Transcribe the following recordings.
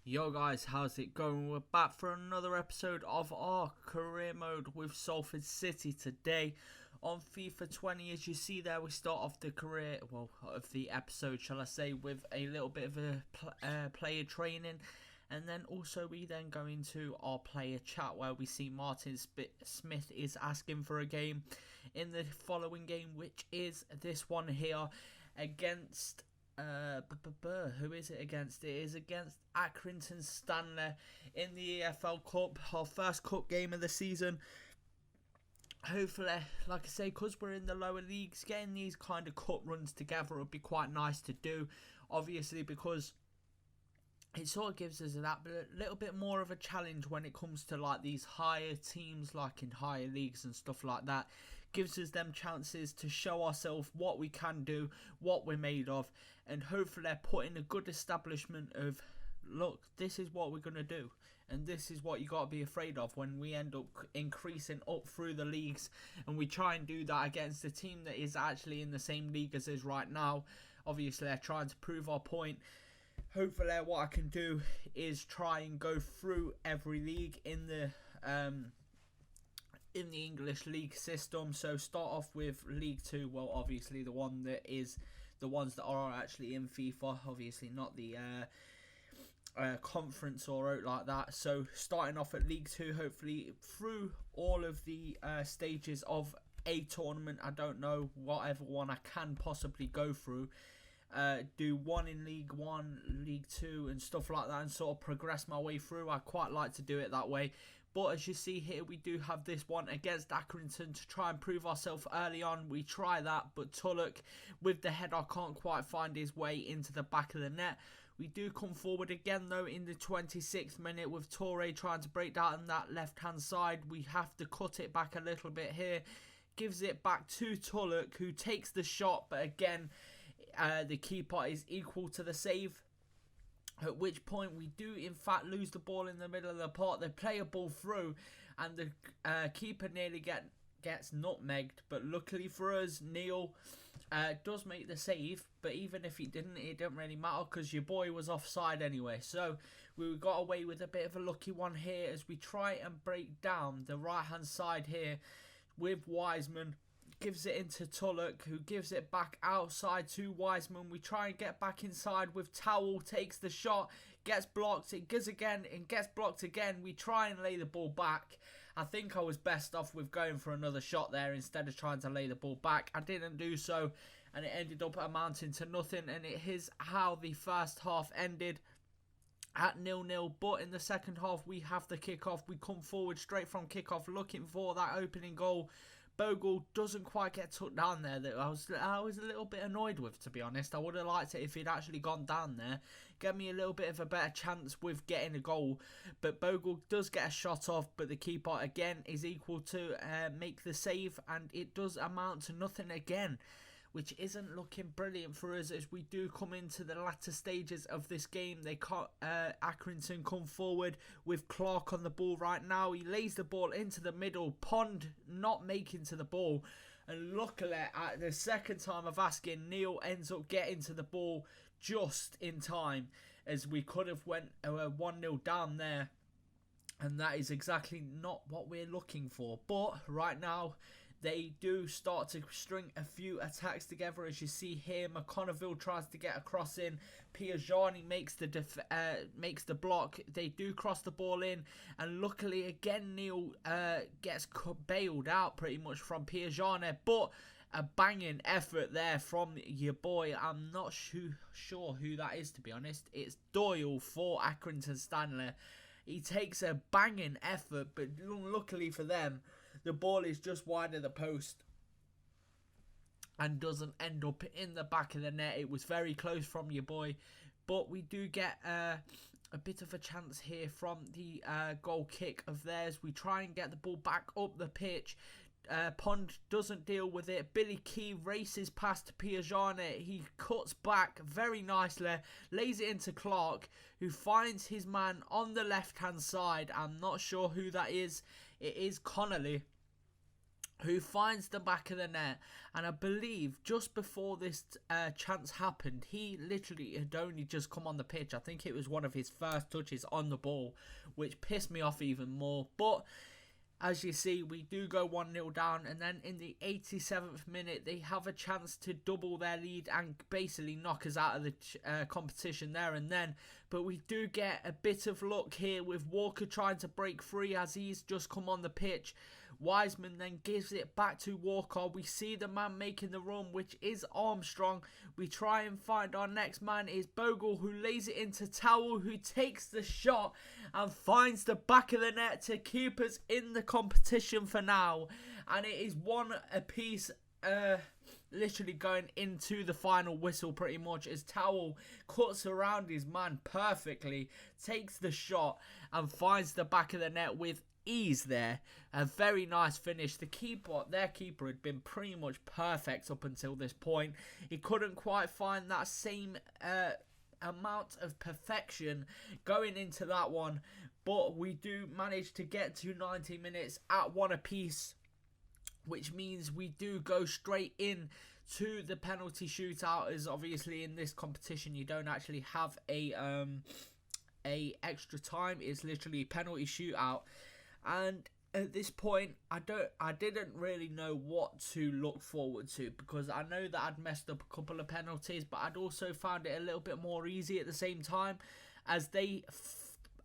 Yo guys, how's it going? We're back for another episode of our career mode with Salford City today on FIFA 20. As you see there, we start off the career, of the episode, shall I say, with a little bit of a player training. And then also we then go into our player chat where we see Martin Smith is asking for a game in the following game, which is this one here against... who is it against? It is against Accrington Stanley in the EFL Cup, our first cup game of the season. Hopefully, like I say, because we're in the lower leagues, getting these kind of cup runs together would be quite nice to do. Obviously, because it sort of gives us a little bit more of a challenge when it comes to like these higher teams, like in higher leagues and stuff like that. Gives us them chances to show ourselves what we can do, what we're made of, and hopefully put in a good establishment of, look, this is what we're going to do, and this is what you got to be afraid of when we end up increasing up through the leagues, and we try and do that against a team that is actually in the same league as us right now. Obviously, they're trying to prove our point. Hopefully, what I can do is try and go through every league in the English league system. So start off with League 2. Well, obviously the one that is the ones that are actually in FIFA. Obviously not the conference or out like that. So starting off at League 2, hopefully through all of the stages of a tournament. I don't know, whatever one I can possibly go through. Do one in League 1, League 2 and stuff like that, and sort of progress my way through. I quite like to do it that way. But as you see here, we do have this one against Accrington to try and prove ourselves early on. We try that, but Tulloch with the header can't quite find his way into the back of the net. We do come forward again though in the 26th minute with Toure trying to break down that left hand side. We have to cut it back a little bit here. Gives it back to Tulloch, who takes the shot, but again the keeper is equal to the save. At which point we do in fact lose the ball in the middle of the park. They play a ball through and the keeper nearly gets nutmegged. But luckily for us, Neil does make the save. But even if he didn't, it didn't really matter because your boy was offside anyway. So we got away with a bit of a lucky one here as we try and break down the right hand side here with Wiseman. Gives it into Tulloch, who gives it back outside to Wiseman. We try and get back inside with Towell, takes the shot, gets blocked, it goes again and gets blocked again. We try and lay the ball back. I think I was best off with going for another shot there instead of trying to lay the ball back. I didn't do so, and it ended up amounting to nothing, and it is how the first half ended. At 0-0, but in the second half we have the kickoff. We come forward straight from kickoff looking for that opening goal. Bogle doesn't quite get took down there. That I was a little bit annoyed with, to be honest. I would have liked it if he'd actually gone down there. Get me a little bit of a better chance with getting a goal. But Bogle does get a shot off, but the keeper again is equal to make the save, and it does amount to nothing again, which isn't looking brilliant for us as we do come into the latter stages of this game. They can't, Accrington come forward with Clark on the ball right now. He lays the ball into the middle. Pond not making to the ball. And luckily, at the second time of asking, Neil ends up getting to the ball just in time as we could have went 1-0 down there. And that is exactly not what we're looking for. But right now, they do start to string a few attacks together. As you see here, McConneville tries to get a cross in. Piagiani makes the block. They do cross the ball in. And luckily, again, Neil gets bailed out pretty much from Piagiani. But a banging effort there from your boy. I'm not sure who that is, to be honest. It's Doyle for Accrington Stanley. He takes a banging effort, but luckily for them, the ball is just wide of the post and doesn't end up in the back of the net. It was very close from your boy. But we do get a bit of a chance here from the goal kick of theirs. We try and get the ball back up the pitch. Pond doesn't deal with it. Billy Key races past Piagiani. He cuts back very nicely, lays it into Clark, who finds his man on the left hand side. I'm not sure who that is. It is Connolly. who finds the back of the net. And I believe just before this chance happened, he literally had only just come on the pitch. I think it was one of his first touches on the ball, which pissed me off even more. But as you see, we do go 1-0 down, and then in the 87th minute, they have a chance to double their lead and basically knock us out of the competition there and then. But we do get a bit of luck here with Walker trying to break free as he's just come on the pitch. Wiseman then gives it back to Walker. We see the man making the run, which is Armstrong. We try and find our next man is Bogle, who lays it into Towell, who takes the shot and finds the back of the net to keep us in the competition for now. And it is one apiece, literally going into the final whistle pretty much, as Towell cuts around his man perfectly, takes the shot and finds the back of the net with ease there. A very nice finish. Their keeper had been pretty much perfect up until this point. He couldn't quite find that same amount of perfection going into that one, but we do manage to get to 90 minutes at one apiece, which means we do go straight in to the penalty shootout, as obviously in this competition you don't actually have a extra time. It's literally penalty shootout. And at this point, I didn't really know what to look forward to, because I know that I'd messed up a couple of penalties, but I'd also found it a little bit more easy at the same time, as they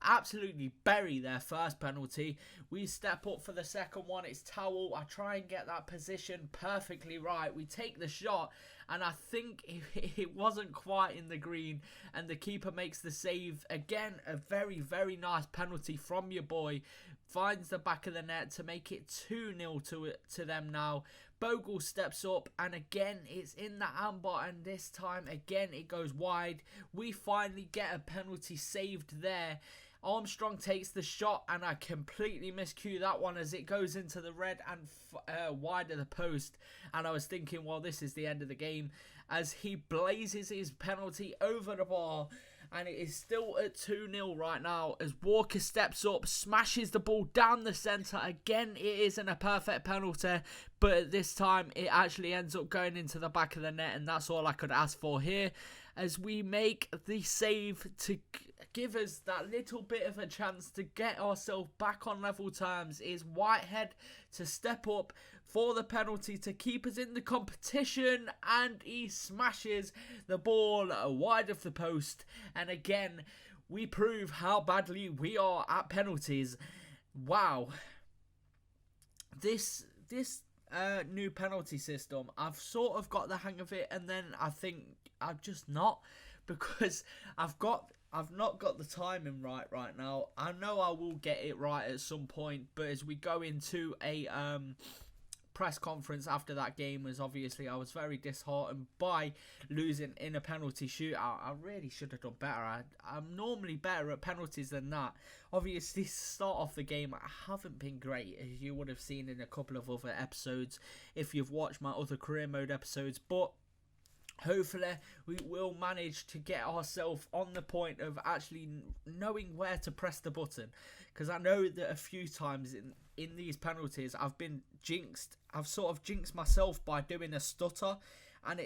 absolutely bury their first penalty. We step up for the second one. It's Towell. I try and get that position perfectly right. We take the shot, and I think it wasn't quite in the green, and the keeper makes the save. Again, a very, very nice penalty from your boy. Finds the back of the net to make it 2-0 to them now. Bogle steps up, and again it's in the amber, and this time again it goes wide. We finally get a penalty saved there. Armstrong takes the shot, and I completely miscue that one as it goes into the red and wide of the post. And I was thinking, well, this is the end of the game, as he blazes his penalty over the bar. And it is still at 2-0 right now, as Walker steps up, smashes the ball down the centre. Again, it isn't a perfect penalty, but at this time it actually ends up going into the back of the net, and that's all I could ask for here, as we make the save to give us that little bit of a chance to get ourselves back on level terms. Is Whitehead to step up for the penalty to keep us in the competition, and he smashes the ball wide of the post. And again, we prove how badly we are at penalties. Wow. This new penalty system, I've sort of got the hang of it, and then I think I've just not, because I've not got the timing right now. I know I will get it right at some point, but as we go into a press conference after that game, as obviously I was very disheartened by losing in a penalty shootout. I really should have done better. I'm normally better at penalties than that. Obviously, to start off the game, I haven't been great, as you would have seen in a couple of other episodes if you've watched my other career mode episodes, but hopefully we will manage to get ourselves on the point of actually knowing where to press the button, because I know that a few times in these penalties I've been jinxed. I've sort of jinxed myself by doing a stutter, and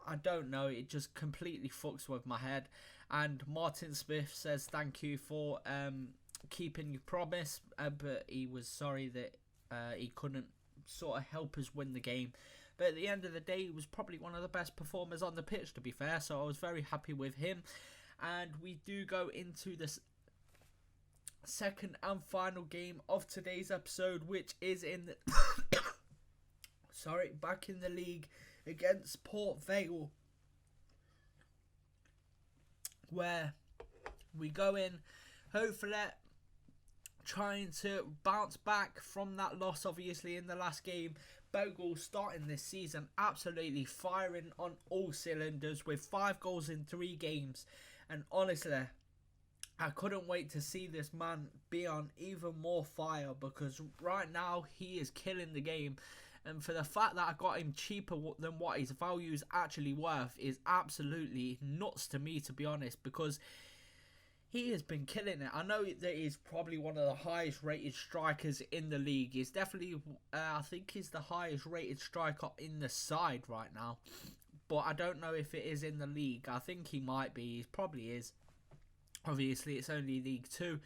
I don't know, it just completely fucks with my head. And Martin Smith says thank you for keeping your promise, but he was sorry that he couldn't sort of help us win the game. But at the end of the day, he was probably one of the best performers on the pitch, to be fair. So I was very happy with him. And we do go into this second and final game of today's episode, which is in the back in the league against Port Vale, where we go in hopefully trying to bounce back from that loss, obviously, in the last game. Bogle starting this season absolutely firing on all cylinders with 5 goals in 3 games. And honestly, I couldn't wait to see this man be on even more fire, because right now he is killing the game. And for the fact that I got him cheaper than what his value is actually worth is absolutely nuts to me, to be honest, because He has been killing it. I know that he's probably one of the highest rated strikers in the league. He's definitely, I think he's the highest rated striker in the side right now. But I don't know if it is in the league. I think he might be. He probably is. Obviously, it's only League 2.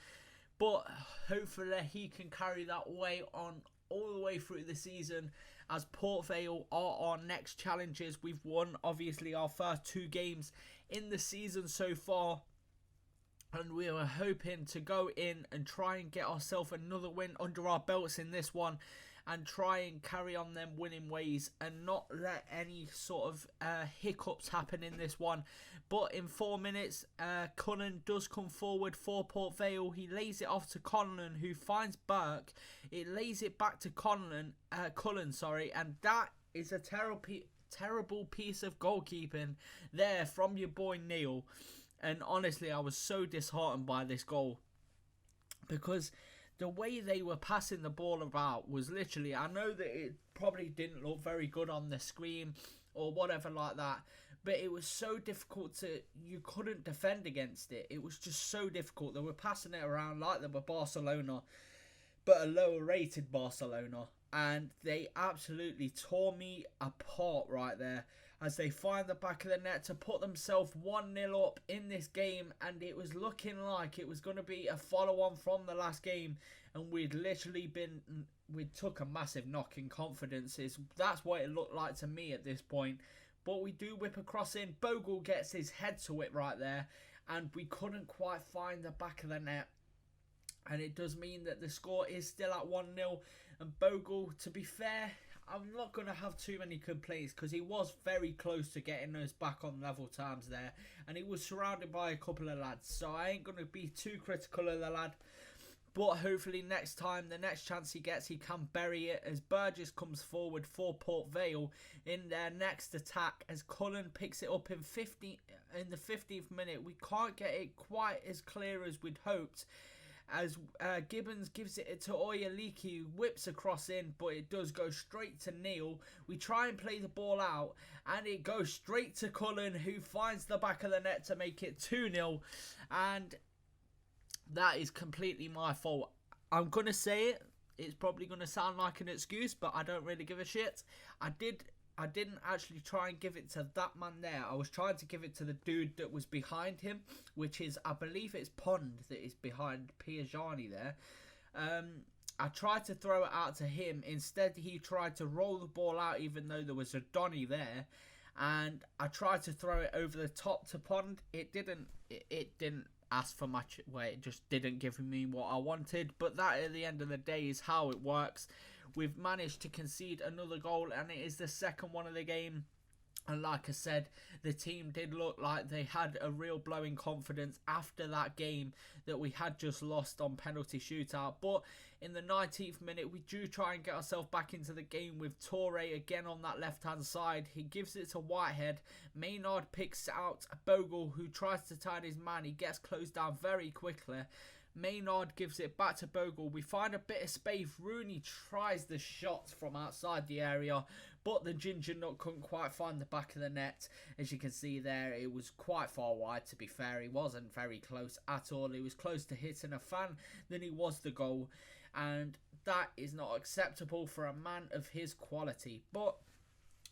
But hopefully he can carry that weight on all the way through the season, as Port Vale are our next challenges. We've won, obviously, our first 2 games in the season so far. And we were hoping to go in and try and get ourselves another win under our belts in this one. And try and carry on them winning ways. And not let any sort of hiccups happen in this one. But in 4 minutes, Cullen does come forward for Port Vale. He lays it off to Cullen, who finds Burke. It lays it back to Cullen, and that is a terrible piece of goalkeeping there from your boy Neil. And honestly, I was so disheartened by this goal, because the way they were passing the ball about was literally, I know that it probably didn't look very good on the screen or whatever like that, but it was so difficult you couldn't defend against it. It was just so difficult. They were passing it around like they were Barcelona, but a lower rated Barcelona. And they absolutely tore me apart right there, as they find the back of the net to put themselves 1-0 up in this game. And it was looking like it was going to be a follow-on from the last game. And we took a massive knock in confidence. That's what it looked like to me at this point. But we do whip across in. Bogle gets his head to it right there. And we couldn't quite find the back of the net. And it does mean that the score is still at 1-0. And Bogle, to be fair, I'm not going to have too many complaints, because he was very close to getting us back on level terms there. And he was surrounded by a couple of lads. So I ain't going to be too critical of the lad. But hopefully next time, the next chance he gets, he can bury it, as Burgess comes forward for Port Vale in their next attack, as Cullen picks it up in the 15th minute. We can't get it quite as clear as we'd hoped, as Gibbons gives it to Oyaliki, who whips across in, but it does go straight to Neil. We try and play the ball out, and it goes straight to Cullen, who finds the back of the net to make it 2-0. And that is completely my fault. I'm going to say it. It's probably going to sound like an excuse, but I don't really give a shit. I didn't actually try and give it to that man there. I was trying to give it to the dude that was behind him, which is, I believe it's Pond that is behind Piagiani there. I tried to throw it out to him. Instead, he tried to roll the ball out, even though there was a Donny there. And I tried to throw it over the top to Pond. It didn't ask for much. Well, it just didn't give me what I wanted. But that, at the end of the day, is how it works. We've managed to concede another goal, and it is the second one of the game. And like I said, the team did look like they had a real blowing confidence after that game that we had just lost on penalty shootout. But in the 19th minute, we do try and get ourselves back into the game with Torre again on that left-hand side. He gives it to Whitehead. Maynard picks out Bogle, who tries to turn his man. He gets closed down very quickly. Maynard gives it back to Bogle. We find a bit of space. Rooney tries the shots from outside the area, but the Ginger Nut couldn't quite find the back of the net. As you can see there, it was quite far wide, to be fair. He wasn't very close at all. He was close to hitting a fan than he was the goal. And that is not acceptable for a man of his quality. But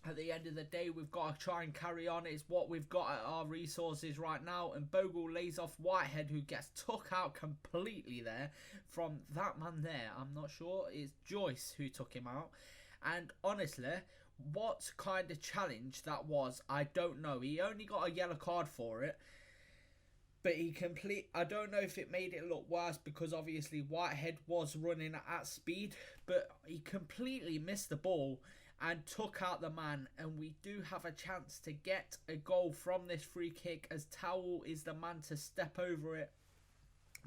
at the end of the day, we've got to try and carry on. It's what we've got at our resources right now. And Bogle lays off Whitehead, who gets took out completely there from that man there. I'm not sure. It's Joyce who took him out. And honestly, what kind of challenge that was, I don't know. He only got a yellow card for it. But I don't know if it made it look worse, because obviously Whitehead was running at speed. But he completely missed the ball and took out the man. And we do have a chance to get a goal from this free kick, as Towell is the man to step over it.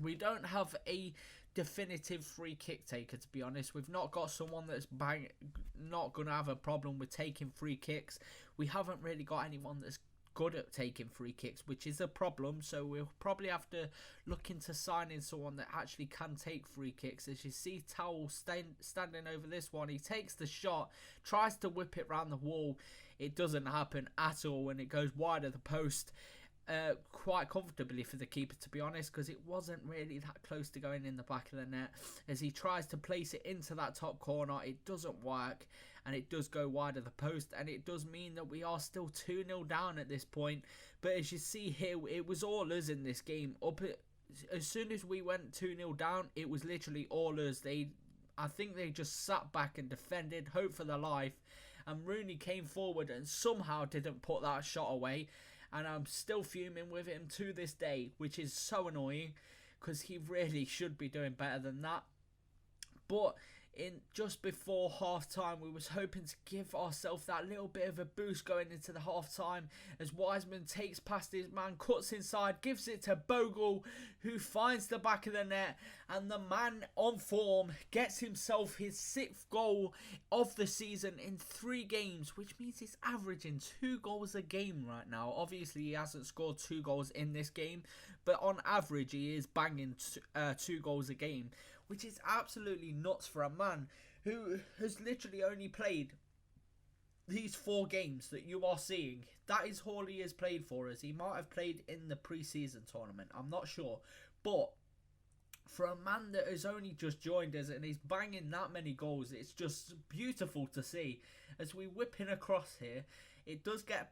We don't have a definitive free kick taker, to be honest. We've not got someone that's not going to have a problem with taking free kicks. We haven't really got anyone that's good at taking free kicks, which is a problem. So we'll probably have to look into signing someone that actually can take free kicks. As you see Towell standing over this one, he takes the shot, tries to whip it round the wall. It doesn't happen at all, and it goes wide of the post. quite comfortably for the keeper, to be honest, because it wasn't really that close to going in the back of the net. As he tries to place it into that top corner, it doesn't work, and it does go wide of the post, and it does mean that we are still 2-0 down at this point. But as you see here, it was all us in this game. As soon as we went 2-0 down, it was literally all us. I think they just sat back and defended, hope for their life, and Rooney came forward and somehow didn't put that shot away. And I'm still fuming with him to this day, which is so annoying, because he really should be doing better than that. But in just before half time, we was hoping to give ourselves that little bit of a boost going into the half time, as Wiseman takes past his man, cuts inside, gives it to Bogle, who finds the back of the net, and the man on form gets himself his 6th goal of the season in 3 games, which means he's averaging 2 goals a game right now. Obviously he hasn't scored 2 goals in this game, but on average he is banging 2 goals a game, which is absolutely nuts for a man who has literally only played these 4 games that you are seeing. That is all he has played for us. He might have played in the pre-season tournament, I'm not sure. But for a man that has only just joined us and he's banging that many goals, it's just beautiful to see. As we whip in across here, it does get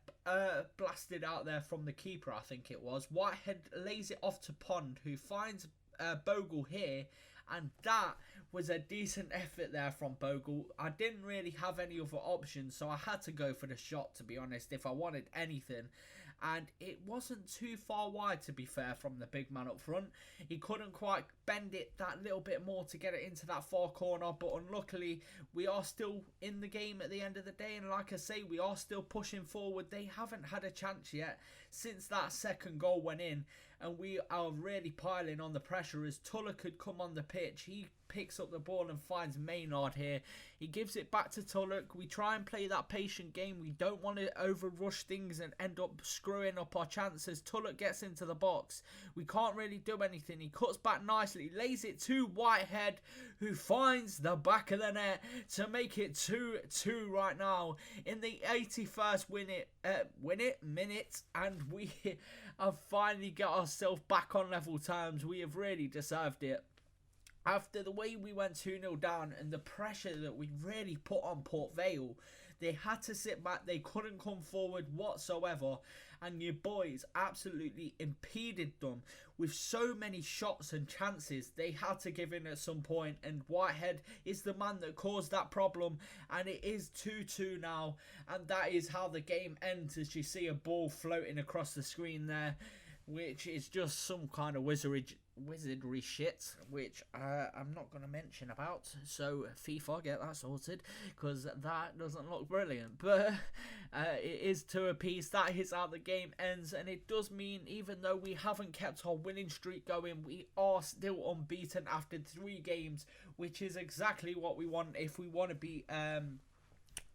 blasted out there from the keeper, I think it was. Whitehead lays it off to Pond, who finds Bogle here. And that was a decent effort there from Bogle. I didn't really have any other options, so I had to go for the shot, to be honest, if I wanted anything. And it wasn't too far wide, to be fair, from the big man up front. He couldn't quite bend it that little bit more to get it into that far corner, but unluckily we are still in the game at the end of the day, and like I say, we are still pushing forward. They haven't had a chance yet since that second goal went in, and we are really piling on the pressure. As Tulloch could come on the pitch, he picks up the ball and finds Maynard here. He gives it back to Tulloch. We try and play that patient game. We don't want to over rush things and end up screwing up our chances. Tulloch gets into the box. We can't really do anything. He cuts back nicely, lays it to Whitehead, who finds the back of the net to make it 2-2 right now in the 81st minute, and we have finally got ourselves back on level terms. We have really deserved it. After the way we went 2-0 down and the pressure that we really put on Port Vale, they had to sit back. They couldn't come forward whatsoever. And your boys absolutely impeded them with so many shots and chances. They had to give in at some point. And Whitehead is the man that caused that problem. And it is 2-2 now. And that is how the game ends, as you see a ball floating across the screen there, which is just some kind of wizardry shit, which I'm not going to mention about. So FIFA, get that sorted, because that doesn't look brilliant. But it is 2 apiece. That hits out, the game ends, and it does mean, even though we haven't kept our winning streak going, we are still unbeaten after 3 games, which is exactly what we want if we want to be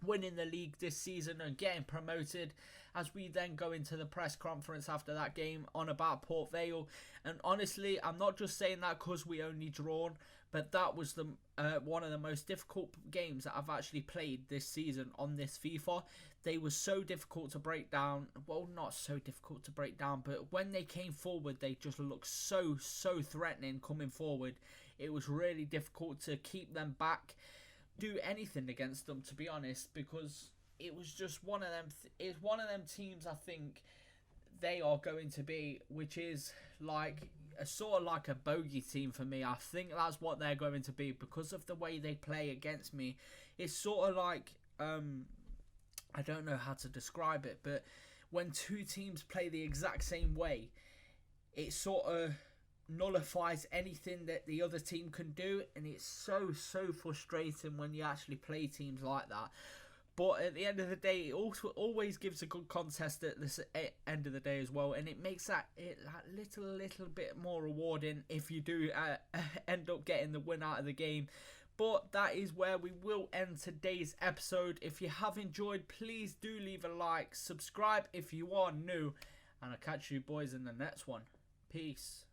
winning the league this season and getting promoted. As we then go into the press conference after that game on about Port Vale. And honestly, I'm not just saying that because we only drawn, but that was the one of the most difficult games that I've actually played this season on this FIFA. They were so difficult to break down. Well, not so difficult to break down, but when they came forward, they just looked so threatening coming forward. It was really difficult to keep them back, do anything against them, to be honest, because it was just one of them. It's one of them teams, I think they are going to be, which is like a sort of like a bogey team for me. I think that's what they're going to be because of the way they play against me. It's sort of like I don't know how to describe it, but when 2 teams play the exact same way, it sort of nullifies anything that the other team can do, and it's so frustrating when you actually play teams like that. But at the end of the day, it also always gives a good contest at the end of the day as well, and it makes that little bit more rewarding if you do end up getting the win out of the game. But that is where we will end today's episode. If you have enjoyed, please do leave a like, subscribe if you are new, and I'll catch you boys in the next one. Peace.